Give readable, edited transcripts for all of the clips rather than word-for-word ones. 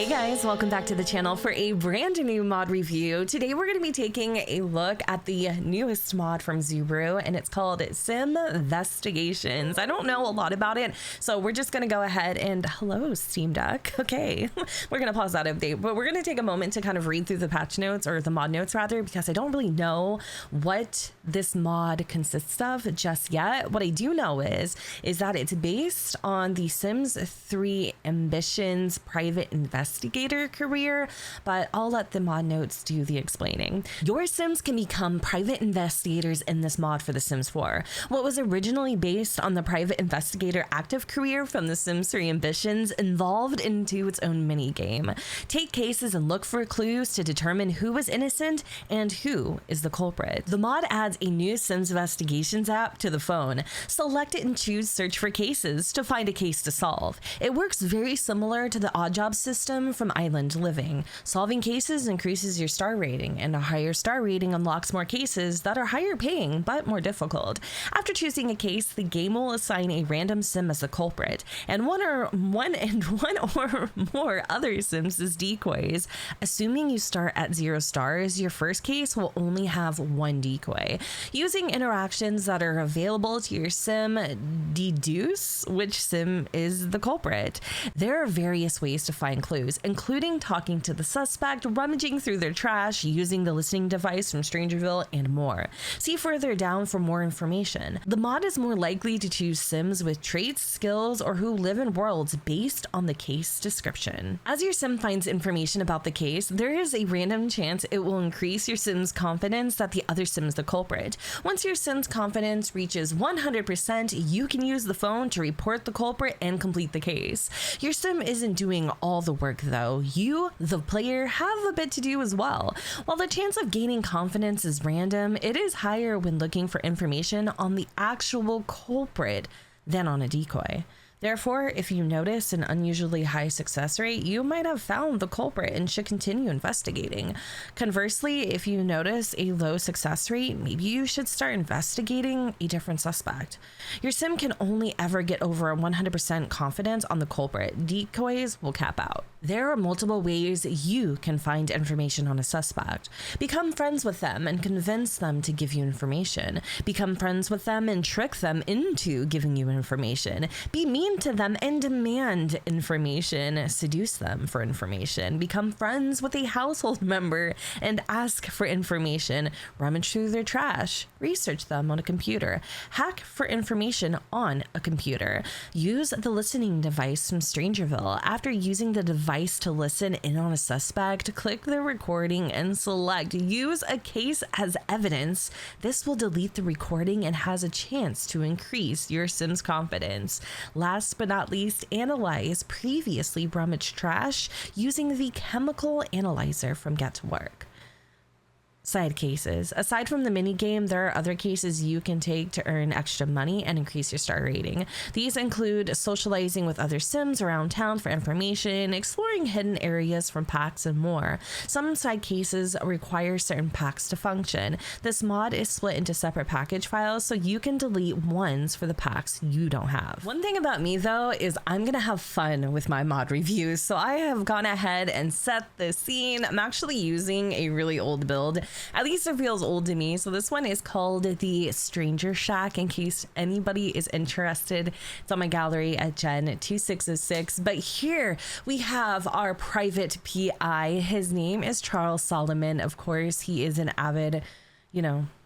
Hey guys, welcome back to the channel for a brand new mod review. Today we're going to be taking a look at the newest mod from Subaru, and it's called Simvestigations. I don't know a lot about it, so we're just going to go ahead and hello Steam Deck. Okay, we're going to pause that update, but we're going to take a moment to kind of read through the patch notes, or the mod notes rather, because I don't really know what this mod consists of just yet. What I do know is that it's based on the Sims 3 Ambitions Private Investigator career, but I'll let the mod notes do the explaining. Your Sims can become private investigators in this mod for The Sims 4. What was originally based on the Private Investigator active career from The Sims 3 Ambitions evolved into its own mini game. Take cases and look for clues to determine who was innocent and who is the culprit. The mod adds a new Simvestigations app to the phone. Select it and choose search for cases to find a case to solve. It works very similar to the odd job system from Island Living. Solving cases increases your star rating, and a higher star rating unlocks more cases that are higher paying but more difficult. After choosing a case, the game will assign a random sim as the culprit, and one or more other sims as decoys. Assuming you start at 0 stars, your first case will only have 1 decoy. Using interactions that are available to your sim, deduce which sim is the culprit. There are various ways to find clues, including talking to the suspect, rummaging through their trash, using the listening device from Strangerville, and more. See further down for more information. The mod is more likely to choose sims with traits, skills, or who live in worlds based on the case description. As your sim finds information about the case, there is a random chance it will increase your sim's confidence that the other sim is the culprit. Once your sim's confidence reaches 100%, you can use the phone to report the culprit and complete the case. Your sim isn't doing all the work though. You, the player, have a bit to do as well. While the chance of gaining confidence is random, it is higher when looking for information on the actual culprit than on a decoy. Therefore, if you notice an unusually high success rate, you might have found the culprit and should continue investigating. Conversely, if you notice a low success rate, maybe you should start investigating a different suspect. Your sim can only ever get over 100% confidence on the culprit. Decoys will cap out. There are multiple ways you can find information on a suspect. Become friends with them and convince them to give you information. Become friends with them and trick them into giving you information. Be mean to them and demand information. Seduce them for information. Become friends with a household member and ask for information. Rummage through their trash. Research them on a computer. Hack for information on a computer. Use the listening device from Strangerville. After using the device to listen in on a suspect, click the recording and select use a case as evidence. This will delete the recording and has a chance to increase your sim's confidence. Last but not least, analyze previously rummaged trash using the chemical analyzer from Get to Work. Side cases. Aside from the mini game, there are other cases you can take to earn extra money and increase your star rating. These include socializing with other sims around town for information, exploring hidden areas from packs, and more. Some side cases require certain packs to function. This mod is split into separate package files, so you can delete ones for the packs you don't have. One thing about me though is I'm gonna have fun with my mod reviews, so I have gone ahead and set the scene. I'm actually using a really old build. At least it feels old to me. So this one is called the Stranger Shack, in case anybody is interested. It's on my gallery at Gen2606. But here we have our private PI. His name is Charles Solomon. Of course, he is an avid,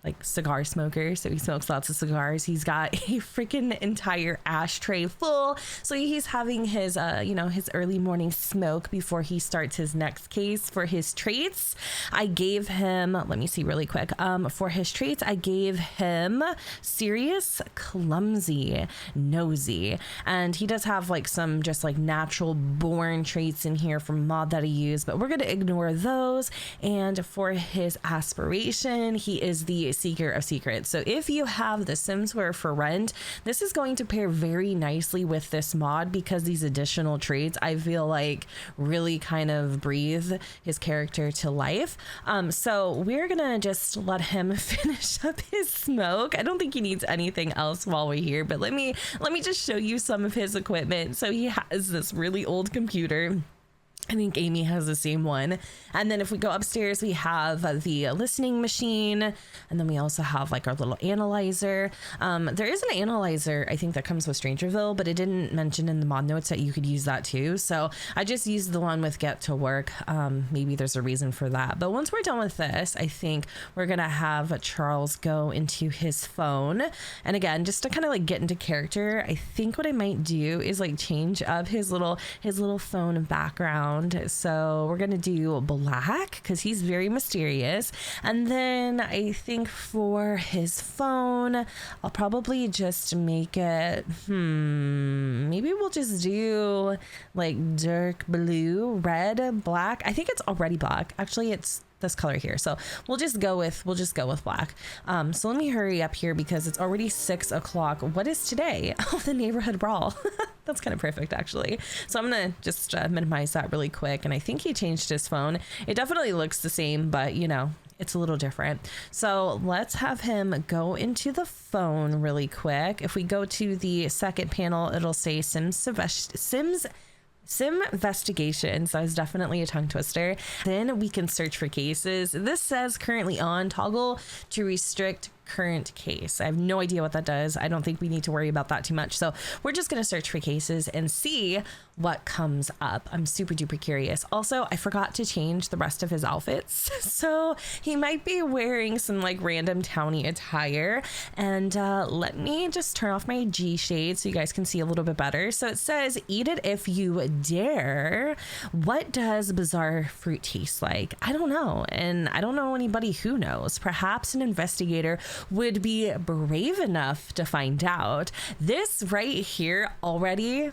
like cigar smoker, so he smokes lots of cigars. He's got a freaking entire ashtray full, so he's having his his early morning smoke before he starts his next case. For his traits, I gave him, let me see really quick, for his traits I gave him serious, clumsy, nosy, and he does have like some just like natural born traits in here from mod that I use, but we're gonna ignore those. And for his aspiration, he is the seeker of secrets. So if you have the Sims who are for rent, this is going to pair very nicely with this mod, because these additional traits I feel like really kind of breathe his character to life. So we're gonna just let him finish up his smoke. I don't think he needs anything else while we're here, but let me just show you some of his equipment. So he has this really old computer. I think Amy has the same one. And then if we go upstairs, we have the listening machine. And then we also have like our little analyzer. There is an analyzer, I think, that comes with Strangerville, but it didn't mention in the mod notes that you could use that too. So I just used the one with Get to Work. Maybe there's a reason for that. But once we're done with this, I think we're going to have Charles go into his phone. And again, just to kind of like get into character, I think what I might do is like change up his little phone background. So we're gonna do black because he's very mysterious. And then I think for his phone, I'll probably just make it, maybe we'll just do like dark blue, red, black. I think it's already black. Actually, it's this color here. So we'll just go with black. So let me hurry up here because it's already 6 o'clock. What is today? Oh, the neighborhood brawl. That's kind of perfect, actually. So I'm gonna just minimize that really quick. And I think he changed his phone. It definitely looks the same, but you know, it's a little different. So let's have him go into the phone really quick. If we go to the second panel, it'll say Sim Investigations. That was definitely a tongue twister. Then we can search for cases. This says currently on, toggle to restrict current case. I have no idea what that does. I don't think we need to worry about that too much. So we're just going to search for cases and see what comes up. I'm super duper curious. Also, I forgot to change the rest of his outfits. So he might be wearing some like random towny attire. And let me just turn off my G shade so you guys can see a little bit better. So it says, eat it if you dare. What does bizarre fruit taste like? I don't know. And I don't know anybody who knows. Perhaps an investigator would be brave enough to find out. This right here already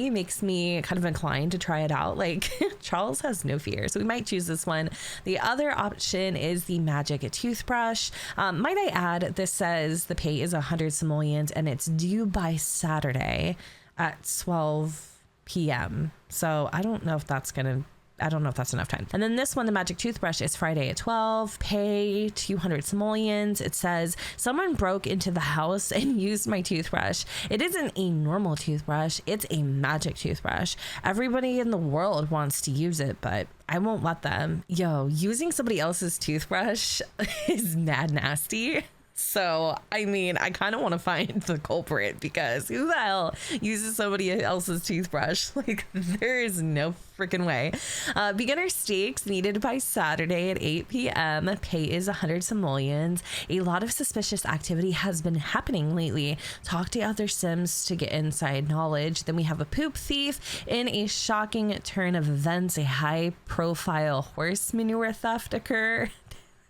makes me kind of inclined to try it out. Like Charles has no fear, so we might choose this one. The other option is the magic toothbrush. Might I add, this says the pay is 100 simoleons and it's due by Saturday at 12 p.m. So I don't know if that's enough time. And then this one, the magic toothbrush, is Friday at 12, pay 200 simoleons. It says someone broke into the house and used my toothbrush. It isn't a normal toothbrush, it's a magic toothbrush. Everybody in the world wants to use it, but I won't let them. Yo, using somebody else's toothbrush is mad nasty. So, I mean, I kind of want to find the culprit because who the hell uses somebody else's toothbrush? Like, there is no freaking way. Beginner stakes needed by Saturday at 8 p.m. Pay is 100 simoleons. A lot of suspicious activity has been happening lately. Talk to other Sims to get inside knowledge. Then we have a poop thief. In a shocking turn of events, a high-profile horse manure theft occur.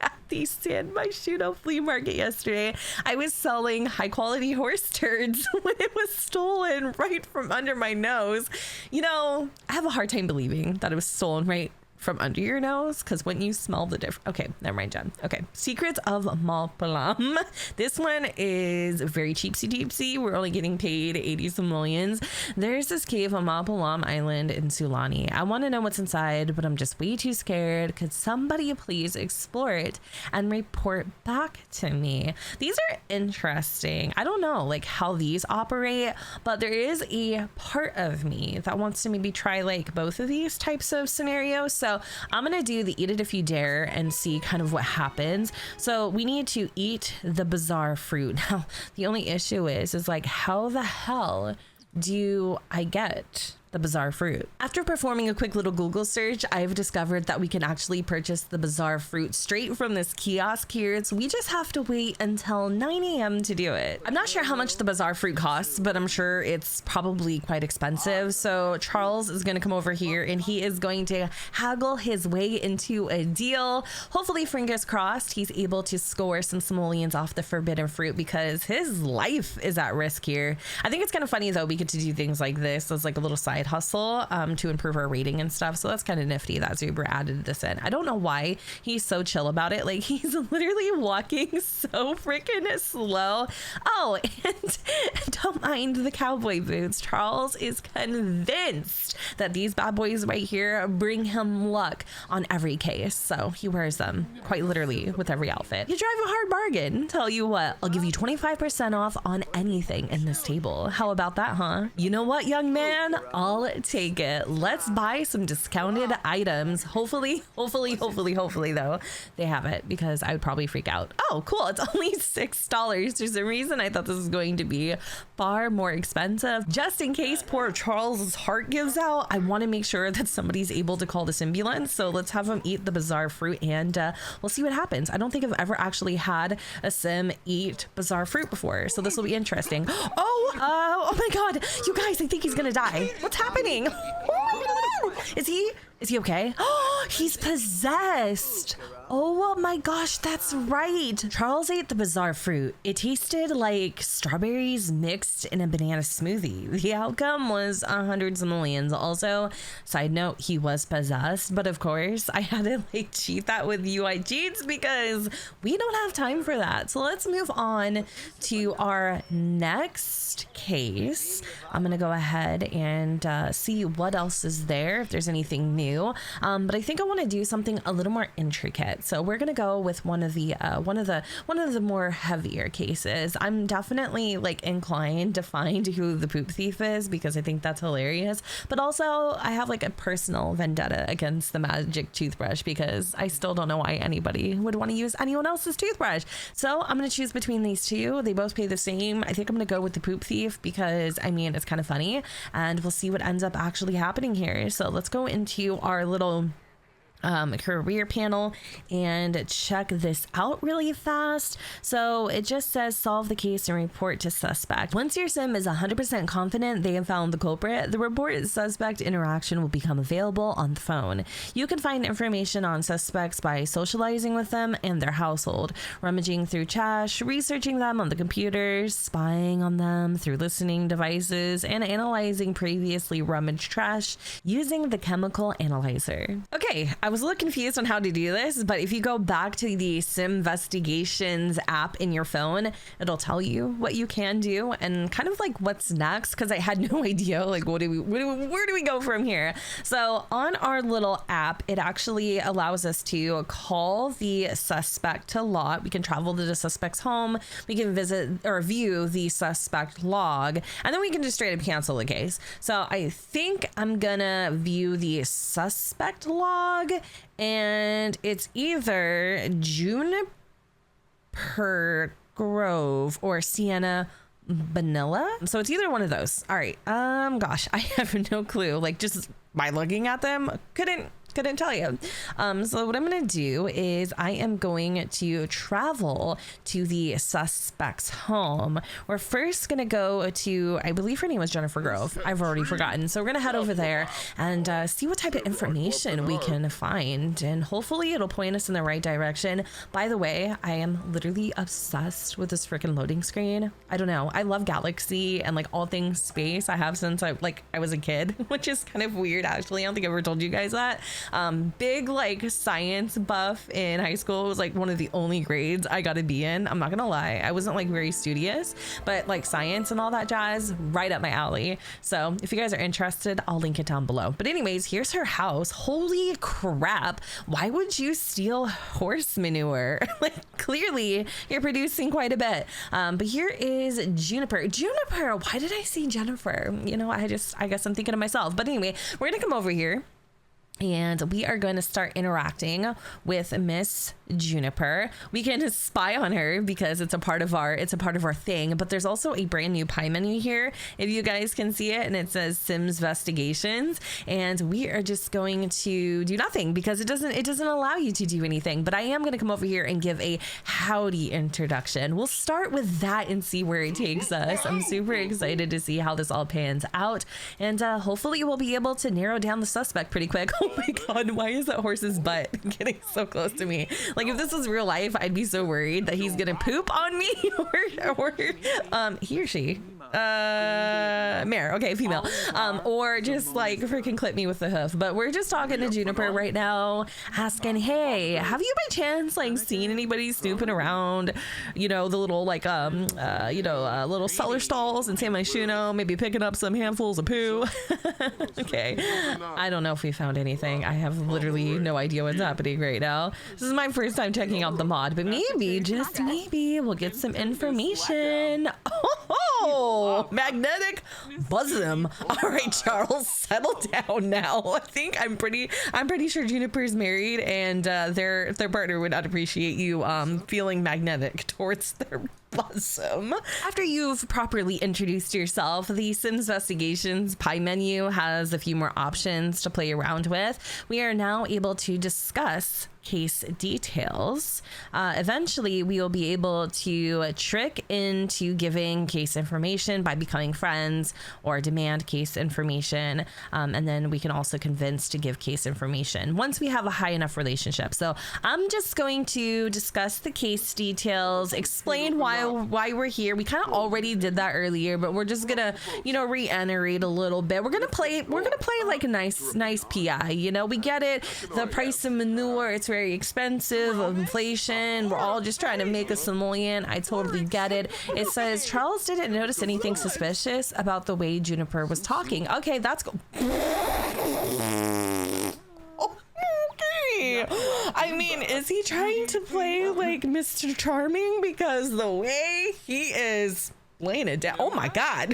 At the San Myshuno flea market yesterday, I was selling high quality horse turds when it was stolen right from under my nose. You know, I have a hard time believing that it was stolen right from under your nose, because when you smell the difference. Okay, never mind, Jen. Okay, Secrets of Malpalam. This one is very cheapsy. We're only getting paid 80 simoleons. There's this cave on Malpalam Island in Sulani. I want to know what's inside, but I'm just way too scared. Could somebody please explore it and report back to me? These are interesting. I don't know like how these operate, but there is a part of me that wants to maybe try like both of these types of scenarios. So I'm gonna do the eat it if you dare and see kind of what happens. So we need to eat the bizarre fruit. Now, the only issue is like, how the hell do I get the bizarre fruit? After performing a quick little Google search, I've discovered that we can actually purchase the bizarre fruit straight from this kiosk here. So we just have to wait until 9 a.m. to do it. I'm not sure how much the bizarre fruit costs, but I'm sure it's probably quite expensive. So Charles is going to come over here and he is going to haggle his way into a deal. Hopefully, fingers crossed, he's able to score some simoleons off the forbidden fruit because his life is at risk here. I think it's kind of funny though, we get to do things like this as like a little side hustle to improve our rating and stuff. So that's kind of nifty that Zuber added this in. I don't know why he's so chill about it. Like he's literally walking so freaking slow. Oh, and don't mind the cowboy boots. Charles is convinced that these bad boys right here bring him luck on every case. So he wears them quite literally with every outfit. You drive a hard bargain. Tell you what, I'll give you 25% off on anything in this table. How about that, huh? You know what, young man? I'll I'll take it. Let's buy some discounted items. Hopefully though, they have it, because I would probably freak out. Oh, cool. It's only $6. For some reason, I thought this was going to be far more expensive. Just in case poor Charles's heart gives out, I want to make sure that somebody's able to call this ambulance. So let's have him eat the bizarre fruit, and we'll see what happens. I don't think I've ever actually had a sim eat bizarre fruit before, so this will be interesting. Oh my god, you guys, I think he's gonna die. What's happening? Oh my god, is he okay? Oh, he's possessed. Oh my gosh, that's right. Charles ate the bizarre fruit. It tasted like strawberries mixed in a banana smoothie. The outcome was hundreds of millions. Also, side note, he was possessed, but of course I had to like cheat that with UI cheats because we don't have time for that. So let's move on to our next case. I'm gonna go ahead and see what else is there, if there's anything new. But I think I want to do something a little more intricate. So we're gonna go with one of the more heavier cases. I'm definitely like inclined to find who the poop thief is because I think that's hilarious. But also I have like a personal vendetta against the magic toothbrush because I still don't know why anybody would want to use anyone else's toothbrush. So I'm gonna choose between these two. They both pay the same. I think I'm gonna go with the poop thief because I mean it's kind of funny, and we'll see what ends up actually happening here. So let's go into our little career panel and check this out really fast. So it just says solve the case and report to suspect. Once your sim is 100% confident they have found the culprit, the report suspect interaction will become available on the phone. You can find information on suspects by socializing with them and their household, rummaging through trash, researching them on the computer, spying on them through listening devices, and analyzing previously rummaged trash using the chemical analyzer. Okay, I was a little confused on how to do this, but if you go back to the Simvestigations app in your phone, it'll tell you what you can do and kind of like what's next, because I had no idea like where do we go from here. So on our little app, it actually allows us to call the suspect to log. We can travel to the suspect's home, we can visit or view the suspect log, and then we can just straight up cancel the case. So I think I'm gonna view the suspect log, and it's either Juniper Grove or Sienna Vanilla. So it's either one of those. All right. Gosh, I have no clue. Like just by looking at them, couldn't tell you. So what I'm gonna do is I am going to travel to the suspect's home. We're first gonna go to, I believe her name was Jennifer Grove. I've already forgotten. So we're gonna head over there and see what type of information we can find, and hopefully it'll point us in the right direction. By the way, I am literally obsessed with this freaking loading screen. I don't know. I love Galaxy and like all things space. I have since I was a kid, which is kind of weird actually. I don't think I ever told you guys that. Big like science buff in high school was like one of the only grades I got to be in. I'm not gonna lie, I wasn't like very studious, but like science and all that jazz, right up my alley. So if you guys are interested, I'll link it down below. But anyways, here's her house. Holy crap, why would you steal horse manure? Like clearly you're producing quite a bit. But here is Juniper. Why did I say Jennifer? You know, I guess I'm thinking of myself. But anyway, we're gonna come over here and we are going to start interacting with Miss Juniper. We can spy on her because it's a part of our thing, but there's also a brand new pie menu here if you guys can see it, and it says Simvestigations, and we are just going to do nothing because it doesn't allow you to do anything. But I am going to come over here and give a howdy introduction. We'll start with that and see where it takes us. I'm super excited to see how this all pans out, and hopefully we'll be able to narrow down the suspect pretty quick. Oh my god, why is that horse's butt getting so close to me? Like if this was real life, I'd be so worried that he's gonna poop on me or he or she, mare, okay, female, or just like freaking clip me with the hoof. But we're just talking to Juniper right now, asking, hey, have you by chance like seen anybody snooping around, you know, the little like little cellar stalls in San Myshuno, maybe picking up some handfuls of poo? Okay, I don't know if we found anything. I have literally no idea what's happening right now. This is my first time checking out the mod, but maybe, just maybe, we'll get some information. Oh, Oh, magnetic bosom. All right, Charles, settle down now. I think I'm pretty sure Juniper's married, and their partner would not appreciate you feeling magnetic towards their bosom. After you've properly introduced yourself, the Sims Investigations pie menu has a few more options to play around with. We are now able to discuss case details. Eventually, we will be able to trick into giving case information by becoming friends or demand case information. And then we can also convince to give case information once we have a high enough relationship. So I'm just going to discuss the case details, explain why we're here. We kind of already did that earlier, but we're just gonna, reiterate a little bit. We're gonna play like a nice PI. We get it. The price of manure, it's very expensive, inflation. We're all just trying to make a simoleon. I totally get it. It says Charles didn't notice anything suspicious about the way Juniper was talking. Okay, that's go. Okay. I mean, is he trying to play like Mr. Charming? Because the way he is laying it down. Oh my God.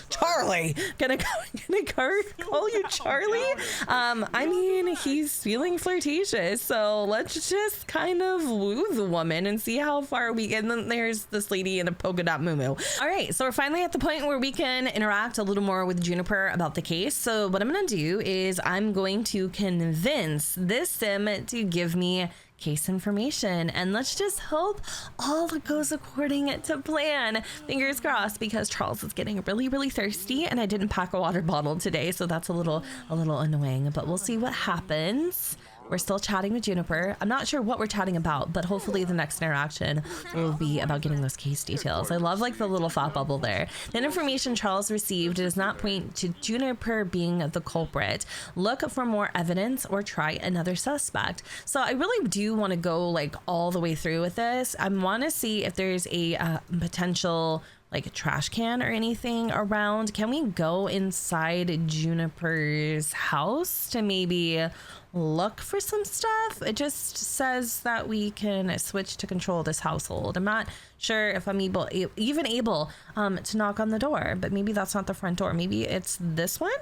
Charlie, gonna call you Charlie? I mean, he's feeling flirtatious, so let's just kind of woo the woman and see how far we get. And then there's this lady in a polka dot muumuu. All right, so we're finally at the point where we can interact a little more with Juniper about the case. So what I'm gonna do is I'm going to convince this sim to give me case information, and let's just hope all goes according to plan. Fingers crossed, because Charles is getting really thirsty, and I didn't pack a water bottle today, so that's a little annoying, but we'll see what happens. We're still chatting with Juniper. I'm not sure what we're chatting about, but hopefully the next interaction will be about getting those case details. I love like the little thought bubble there. The information Charles received does not point to Juniper being the culprit. Look for more evidence or try another suspect. So I really do want to go like all the way through with this. I want to see if there's a potential like a trash can or anything around. Can we go inside Juniper's house to maybe look for some stuff? It just says that we can switch to control this household. I'm not sure if I'm even able to knock on the door, but maybe that's not the front door. Maybe it's this one.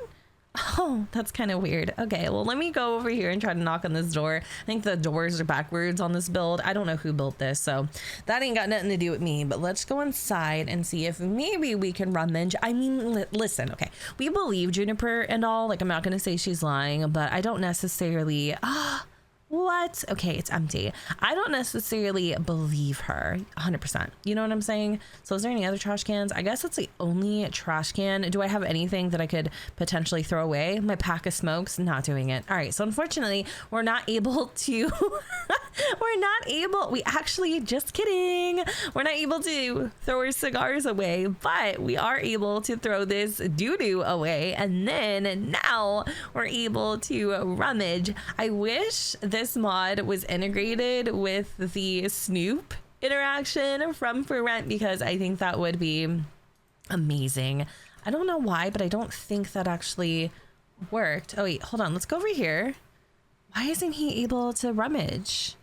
Oh, that's kind of weird. Okay, well, let me go over here and try to knock on this door. I think the doors are backwards on this build. I don't know who built this, so that ain't got nothing to do with me, but let's go inside and see if maybe we can rummage. I mean, listen, okay, we believe Juniper and all, like, I'm not going to say she's lying, but I don't necessarily, what? Okay, it's empty. I don't necessarily believe her 100%. You know what I'm saying? So is there any other trash cans? I guess that's the only trash can. Do I have anything that I could potentially throw away? My pack of smokes? Not doing it. All right, so unfortunately, we're not able to, we actually, just kidding. We're not able to throw our cigars away, but we are able to throw this doo-doo away. And then now we're able to rummage. I wish this mod was integrated with the Snoop interaction from For Rent, because I think that would be amazing. I don't know why, but I don't think that actually worked. Oh wait, hold on, let's go over here. Why isn't he able to rummage?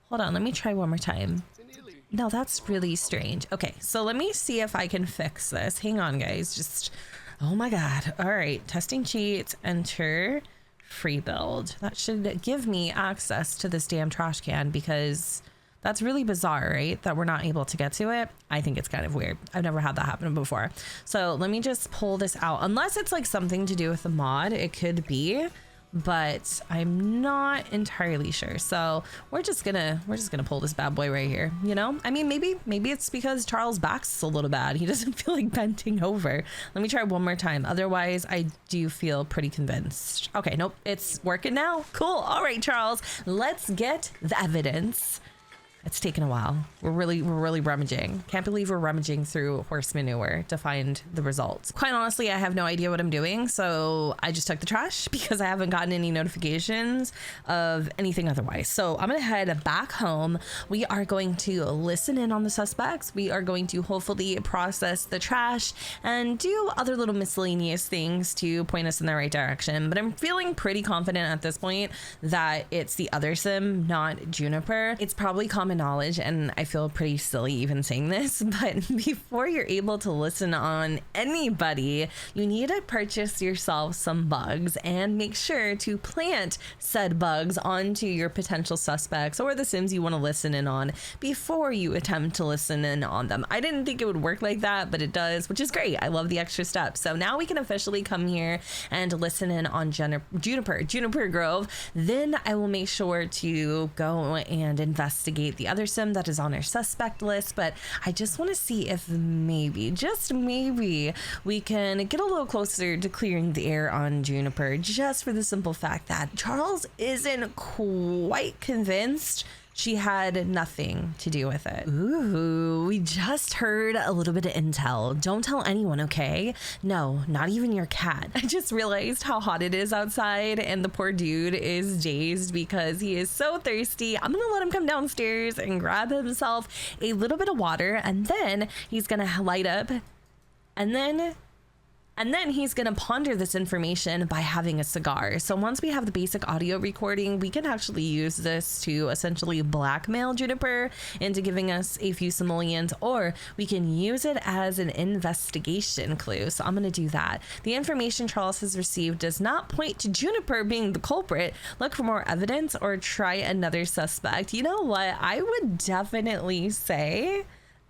Hold on, let me try one more time. No, that's really strange. Okay, so let me see if I can fix this. Hang on, guys. Just, oh my God. All right, testing cheats, enter free build. That should give me access to this damn trash can, because that's really bizarre, right? That we're not able to get to it. I think it's kind of weird. I've never had that happen before. So let me just pull this out. Unless it's like something to do with the mod, it could be, but I'm not entirely sure. So we're just gonna pull this bad boy right here. You know, I mean, maybe it's because Charles' back's a little bad. He doesn't feel like bending over. Let me try one more time. Otherwise, I do feel pretty convinced. Okay, nope, it's working now. Cool. All right, Charles, let's get the evidence. It's taken a while. We're really rummaging. Can't believe we're rummaging through horse manure to find the results. Quite honestly, I have no idea what I'm doing, so I just took the trash because I haven't gotten any notifications of anything otherwise. So I'm gonna head back home. We are going to listen in on the suspects. We are going to hopefully process the trash and do other little miscellaneous things to point us in the right direction. But I'm feeling pretty confident at this point that it's the other sim, not Juniper. It's probably common common knowledge, and I feel pretty silly even saying this, but before you're able to listen on anybody, you need to purchase yourself some bugs and make sure to plant said bugs onto your potential suspects or the Sims you want to listen in on before you attempt to listen in on them. I didn't think it would work like that, but it does, which is great. I love the extra steps. So now we can officially come here and listen in on Juniper Grove. Then I will make sure to go and investigate the other Sim that is on our suspect list. But I just want to see if maybe, just maybe, we can get a little closer to clearing the air on Juniper, just for the simple fact that Charles isn't quite convinced she had nothing to do with it. Ooh, we just heard a little bit of intel. Don't tell anyone, okay? No, not even your cat. I just realized how hot it is outside, and the poor dude is dazed because he is so thirsty. I'm gonna let him come downstairs and grab himself a little bit of water, and then he's gonna light up, and then he's going to ponder this information by having a cigar. So once we have the basic audio recording, we can actually use this to essentially blackmail Juniper into giving us a few simoleons, or we can use it as an investigation clue. So I'm going to do that. The information Charles has received does not point to Juniper being the culprit. Look for more evidence or try another suspect. You know what? I would definitely say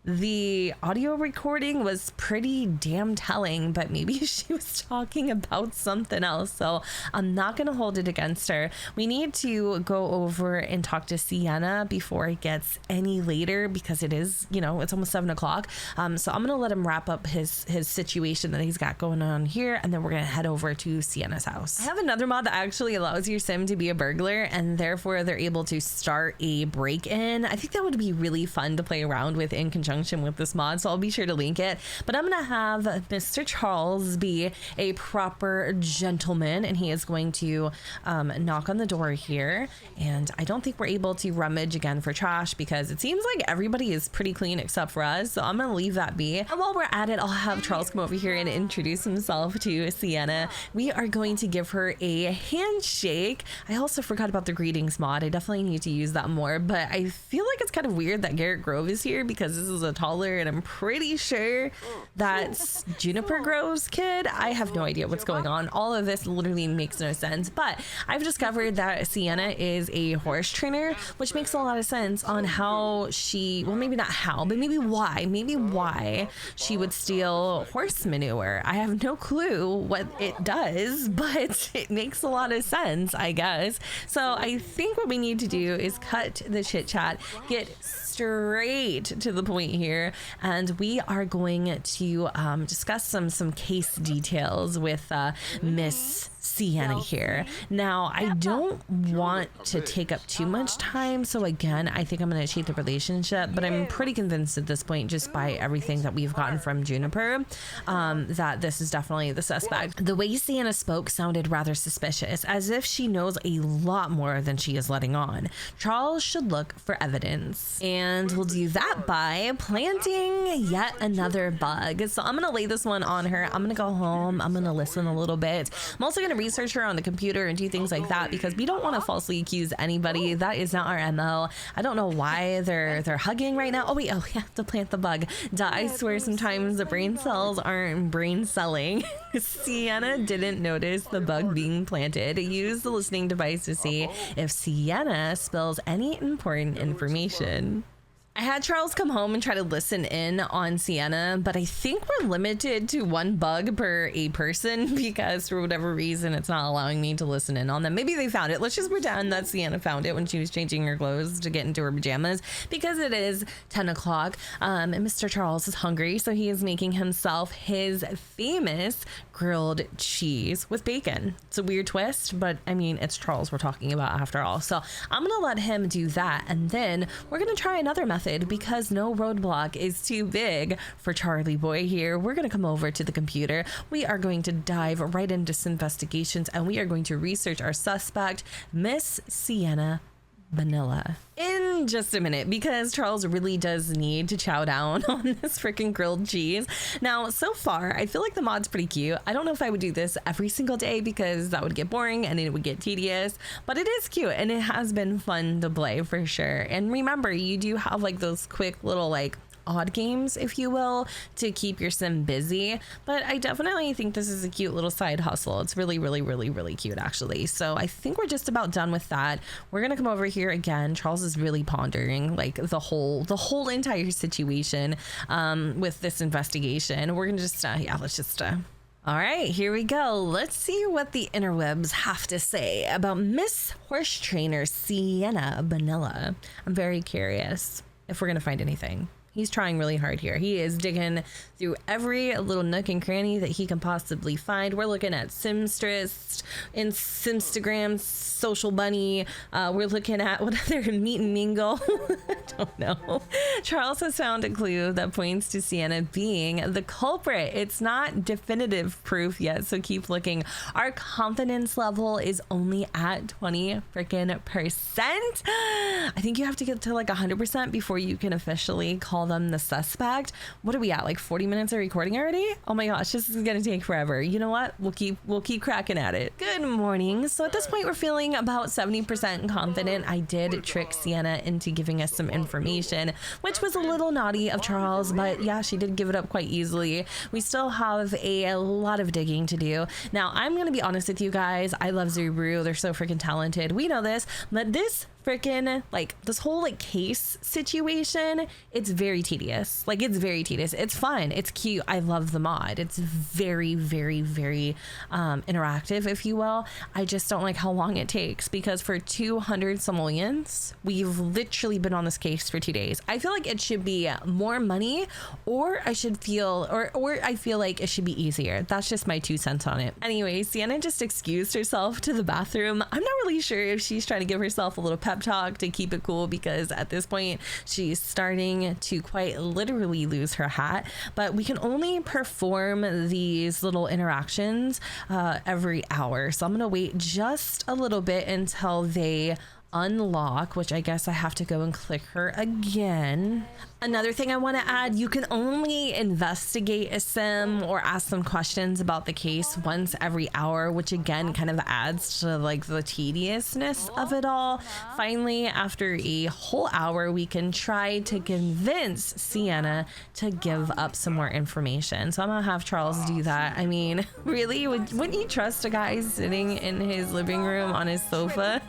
the audio recording was pretty damn telling, but maybe she was talking about something else. So I'm not going to hold it against her. We need to go over and talk to Sienna before it gets any later, because it is, you know, it's almost 7 o'clock. So I'm going to let him wrap up his situation that he's got going on here, and then we're going to head over to Sienna's house. I have another mod that actually allows your Sim to be a burglar, and therefore they're able to start a break-in. I think that would be really fun to play around with in conjunction with this mod, so I'll be sure to link it. But I'm gonna have Mr. Charles be a proper gentleman, and he is going to knock on the door here, and I don't think we're able to rummage again for trash because it seems like everybody is pretty clean except for us, so I'm gonna leave that be. And while we're at it, I'll have Charles come over here and introduce himself to Sienna. We are going to give her a handshake. I also forgot about the greetings mod. I definitely need to use that more, but I feel like it's kind of weird that Garrett Grove is here because this is a taller, and I'm pretty sure that's Juniper Grove's kid. I have no idea what's going on. All of this literally makes no sense, but I've discovered that Sienna is a horse trainer, which makes a lot of sense on how she, well, maybe not how, but maybe why she would steal horse manure. I have no clue what it does, but it makes a lot of sense, I guess. So I think what we need to do is cut the chit chat, get straight to the point here, and we are going to discuss some case details with Miss Sienna here. Now, I don't want to take up too much time, so again, I think I'm going to cheat the relationship, but I'm pretty convinced at this point, just by everything that we've gotten from Juniper, that this is definitely the suspect. The way Sienna spoke sounded rather suspicious, as if she knows a lot more than she is letting on. Charles should look for evidence, and we'll do that by planting yet another bug. So I'm going to lay this one on her. I'm going to go home. I'm going to listen a little bit. I'm also going to research her on the computer and do things like that, because we don't want to falsely accuse anybody. That is not our MO. I don't know why they're hugging right now. Oh wait, we have to plant the bug. Duh, I swear sometimes the brain cells aren't brain celling. Sienna didn't notice the bug being planted. Use the listening device to see if Sienna spills any important information. I had Charles come home and try to listen in on Sienna, but I think we're limited to one bug per a person because for whatever reason, it's not allowing me to listen in on them. Maybe they found it. Let's just pretend that Sienna found it when she was changing her clothes to get into her pajamas, because it is 10 o'clock. And Mr. Charles is hungry, so he is making himself his famous grilled cheese with bacon. It's a weird twist, but I mean, it's Charles we're talking about after all. So I'm going to let him do that. And then we're going to try another method, because no roadblock is too big for Charlie boy here. We're going to come over to the computer. We are going to dive right into some investigations, and we are going to research our suspect, Miss Sienna Vanilla. In in just a minute because Charles really does need to chow down on this freaking grilled cheese. Now, so far, I feel like the mod's pretty cute. I don't know if I would do this every single day because that would get boring and it would get tedious, but it is cute and it has been fun to play for sure. And remember, you do have like those quick little like odd games, if you will, to keep your sim busy. But I definitely think this is a cute little side hustle. It's really, really, really, really cute, actually. So I think we're just about done with that. We're gonna come over here again. Charles is really pondering like the whole entire situation with this investigation. We're gonna just let's just all right, here we go. Let's see what the interwebs have to say about Miss Horse Trainer Sienna Vanilla. I'm very curious if we're gonna find anything. He's trying really hard here. He is digging through every little nook and cranny that he can possibly find. We're looking at Simstress, in Simstagram, Social Bunny. We're looking at what other Meet and Mingle. I don't know. Charles has found a clue that points to Sienna being the culprit. It's not definitive proof yet, so keep looking. Our confidence level is only at 20% I think you have to get to like 100% before you can officially call them the suspect. What are we at, like 40 minutes of recording already? Oh my gosh, this is gonna take forever. You know what, we'll keep cracking at it. Good morning. So at this point we're feeling about 70% confident. I did trick Sienna into giving us some information, which was a little naughty of Charles, but yeah, she did give it up quite easily. We still have a lot of digging to do. Now I'm gonna be honest with you guys, I love Zubru, they're so freaking talented, we know this, but this freaking like this whole like case situation, it's very tedious. Like it's very tedious. It's fun, it's cute, I love the mod, it's very, very, very interactive, if you will. I just don't like how long it takes, because for 200 simoleons we've literally been on this case for 2 days. I feel like it should be more money, or I should feel or I feel like it should be easier. That's just my 2 cents on it. Anyway, Sienna just excused herself to the bathroom. I'm not really sure if she's trying to give herself a little pep talk to keep it cool, because at this point she's starting to quite literally lose her hat. But we can only perform these little interactions every hour, so I'm gonna wait just a little bit until they unlock, which I guess I have to go and click her again. Another thing I want to add, you can only investigate a sim or ask them questions about the case once every hour, which again kind of adds to like the tediousness of it all. Finally, after a whole hour, we can try to convince Sienna to give up some more information. So I'm gonna have Charles do that. I mean, really, wouldn't you trust a guy sitting in his living room on his sofa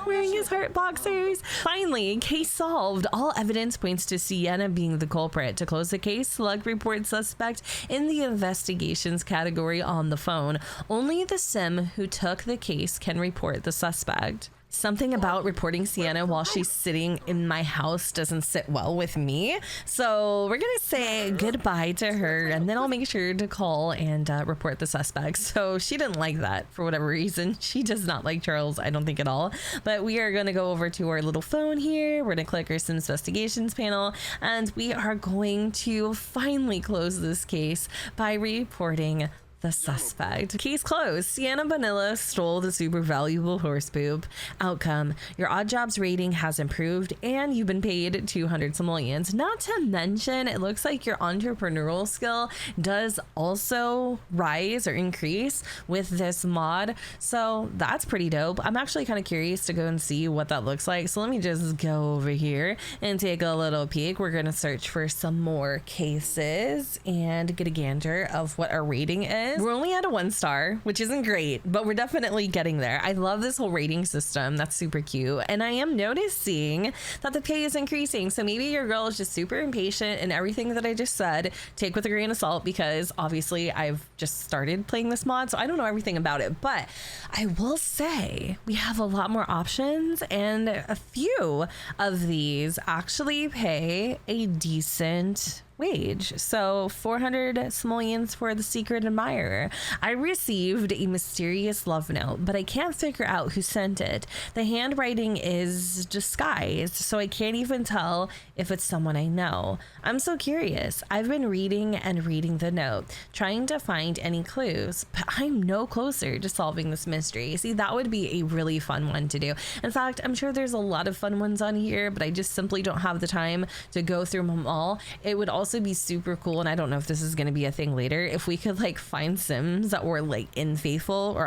wearing his heart boxers? Finally, case solved. All evidence points to Sienna being the culprit. To close the case, select report suspect in the investigations category on the phone. Only the sim who took the case can report the suspect. Something about reporting Sienna while she's sitting in my house doesn't sit well with me. So we're gonna say goodbye to her, and then I'll make sure to call and report the suspect. So she didn't like that for whatever reason. She does not like Charles, I don't think at all. But we are gonna go over to our little phone here. We're gonna click our Sims Investigations panel, and we are going to finally close this case by reporting the suspect. Case closed. Sienna Vanilla stole the super valuable horse poop. Outcome: your odd jobs rating has improved and you've been paid 200 simoleons. Not to mention, it looks like your entrepreneurial skill does also rise or increase with this mod. So that's pretty dope. I'm actually kind of curious to go and see what that looks like. So let me just go over here and take a little peek. We're going to search for some more cases and get a gander of what our rating is. We're only at a 1 star, which isn't great, but we're definitely getting there. I love this whole rating system. That's super cute. And I am noticing that the pay is increasing. So maybe your girl is just super impatient, and everything that I just said, take with a grain of salt, because obviously I've just started playing this mod, so I don't know everything about it. But I will say we have a lot more options, and a few of these actually pay a decent wage. So 400 simoleons for the secret admirer. I received a mysterious love note, but I can't figure out who sent it. The handwriting is disguised, so I can't even tell if it's someone I know. I'm so curious. I've been reading and reading the note, trying to find any clues, but I'm no closer to solving this mystery. See, that would be a really fun one to do. In fact, I'm sure there's a lot of fun ones on here, but I just simply don't have the time to go through them all. It would also be super cool, and I don't know if this is going to be a thing later, if we could like find Sims that were like unfaithful,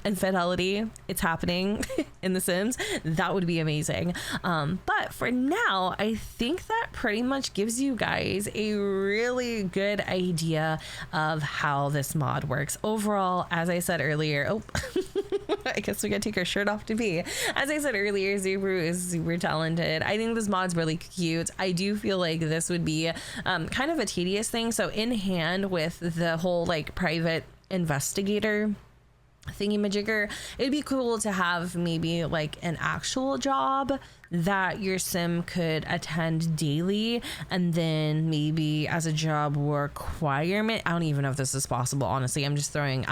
infidelity, it's happening in the Sims. That would be amazing. But for now, I think that pretty much gives you guys a really good idea of how this mod works. Overall, as I said earlier, I guess we gotta take our shirt off to pee. As I said earlier, Zebru is super talented. I think this mod's really cute. I do feel like this would be kind of a tedious thing. So in hand with the whole like private investigator thingy-majigger, it'd be cool to have maybe like an actual job that your sim could attend daily, and then maybe as a job requirement, I don't even know if this is possible, honestly. I'm shooting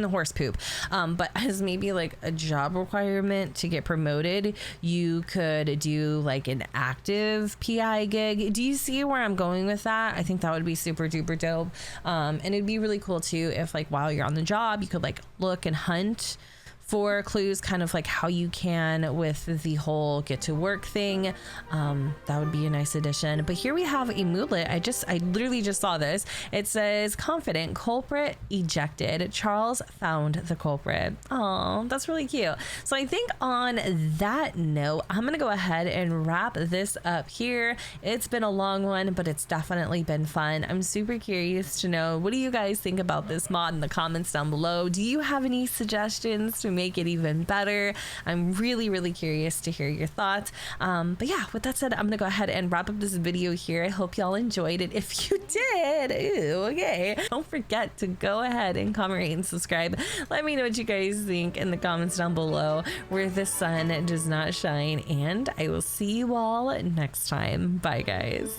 the horse poop. But as maybe like a job requirement to get promoted, you could do like an active PI gig. Do you see where I'm going with that? I think that would be super duper dope. And it'd be really cool too if like while you're on the job, you could like look and hunt for clues, kind of like how you can with the whole get to work thing. That would be a nice addition. But here we have a moodlet. I literally just saw this. It says confident culprit ejected. Charles found the culprit. Oh, that's really cute. So I think on that note, I'm gonna go ahead and wrap this up here. It's been a long one, but it's definitely been fun. I'm super curious to know, what do you guys think about this mod in the comments down below? Do you have any suggestions to make it even better? I'm really curious to hear your thoughts. But yeah, with that said, I'm gonna go ahead and wrap up this video here. I hope y'all enjoyed it. If you did, okay, don't forget to go ahead and comment, rate, and subscribe. Let me know what you guys think in the comments down below where the sun does not shine, and I will see you all next time. Bye guys.